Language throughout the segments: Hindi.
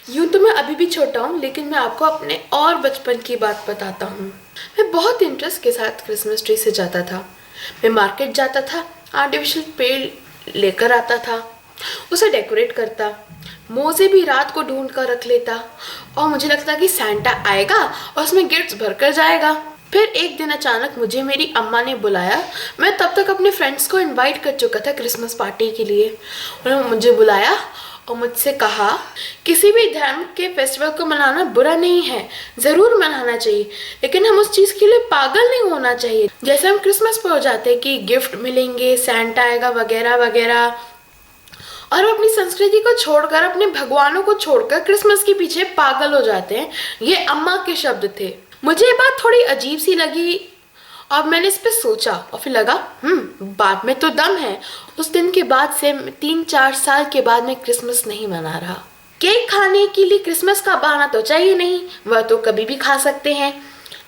यूं तो मैं अभी भी छोटा हूँ, लेकिन मैं आपको अपने और बचपन की बात बताता हूँ। मैं बहुत इंटरेस्ट के साथ क्रिसमस ट्री से जाता था। मैं मार्केट जाता था, आर्टिफिशियल पेड़ लेकर आता था, उसे डेकोरेट करता, मोजे भी रात को ढूंढ कर रख लेता और मुझे लगता कि सैंटा आएगा और उसमें गिफ्ट्स भर कर जाएगा। फिर एक दिन अचानक मुझे मेरी अम्मा ने बुलाया। मैं तब तक अपने फ्रेंड्स को इनवाइट कर चुका था क्रिसमस पार्टी के लिए। उन्होंने मुझे बुलाया और मुझसे कहा, किसी भी धर्म के फेस्टिवल को मनाना बुरा नहीं है, ज़रूर मनाना चाहिए, लेकिन हम उस चीज़ के लिए पागल नहीं होना चाहिए। जैसे हम क्रिसमस पर हो जाते हैं कि गिफ्ट मिलेंगे, सैंटा आएगा वगैरह वगैरह, और हम अपनी संस्कृति को छोड़कर, अपने भगवानों को छोड़कर क्रिसमस के पीछे पागल हो जाते हैं। ये अम्मा के शब्द थे। मुझे ये बात थोड़ी अजीब सी लगी और मैंने इस पे सोचा और फिर लगा बात में तो दम है। उस दिन के बाद से 3-4 साल के बाद मैं क्रिसमस नहीं मना रहा। केक खाने के लिए क्रिसमस का बहाना तो चाहिए नहीं, वह तो कभी भी खा सकते हैं।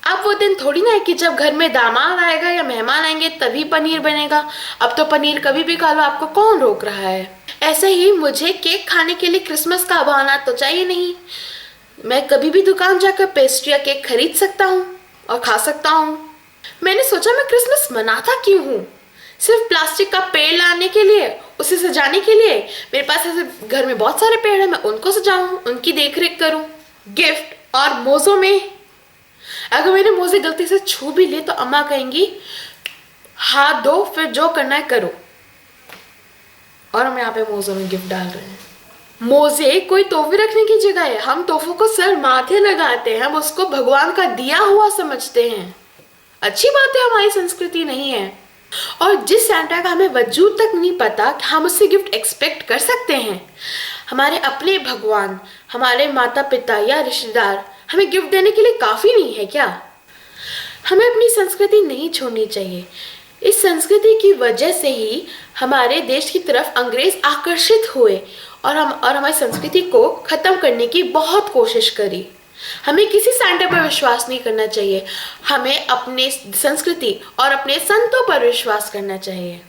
अब वो दिन थोड़ी ना है कि जब घर में दामाद आएगा या मेहमान आएंगे तभी पनीर बनेगा। अब तो पनीर कभी भी खा लो, आपको कौन रोक रहा है। ऐसे ही मुझे केक खाने के लिए क्रिसमस का बहाना तो चाहिए नहीं। मैं कभी भी दुकान जाकर पेस्ट्री या केक खरीद सकता हूँ और खा सकता हूँ। मैंने सोचा मैं क्रिसमस मनाता क्यों हूँ? सिर्फ प्लास्टिक का पेड़ लाने के लिए, उसे सजाने के लिए? मेरे पास ऐसे घर में बहुत सारे पेड़ हैं, मैं उनको सजाऊं, उनकी देखरेख करूं। गिफ्ट और मोज़ों में, अगर मैंने मोज़े गलती से छू भी लिए तो अम्मा कहेंगी, हाथ धो फिर जो करना है करो। और हम यहाँ पे मोज़ों में गिफ्ट डाल रहे हैं। मोजे कोई तोहफे रखने की जगह है। हम तोहफों को सर माथे लगाते हैं, हम उसको भगवान का दिया हुआ समझते हैं। अच्छी बात है, हमारी संस्कृति नहीं है। और जिस सैंटा का हमें वजूद तक नहीं पता कि हम उससे गिफ्ट एक्सपेक्ट कर सकते हैं, हमारे अपने भगवान, हमारे माता पिता या रिश्तेदार हमें गिफ्ट देने के लिए काफ़ी नहीं है क्या? हमें अपनी संस्कृति नहीं छोड़नी चाहिए। इस संस्कृति की वजह से ही हमारे देश की तरफ अंग्रेज आकर्षित हुए और हमारी संस्कृति को ख़त्म करने की बहुत कोशिश करी। हमें किसी सैंटा पर विश्वास नहीं करना चाहिए, हमें अपने संस्कृति और अपने संतों पर विश्वास करना चाहिए।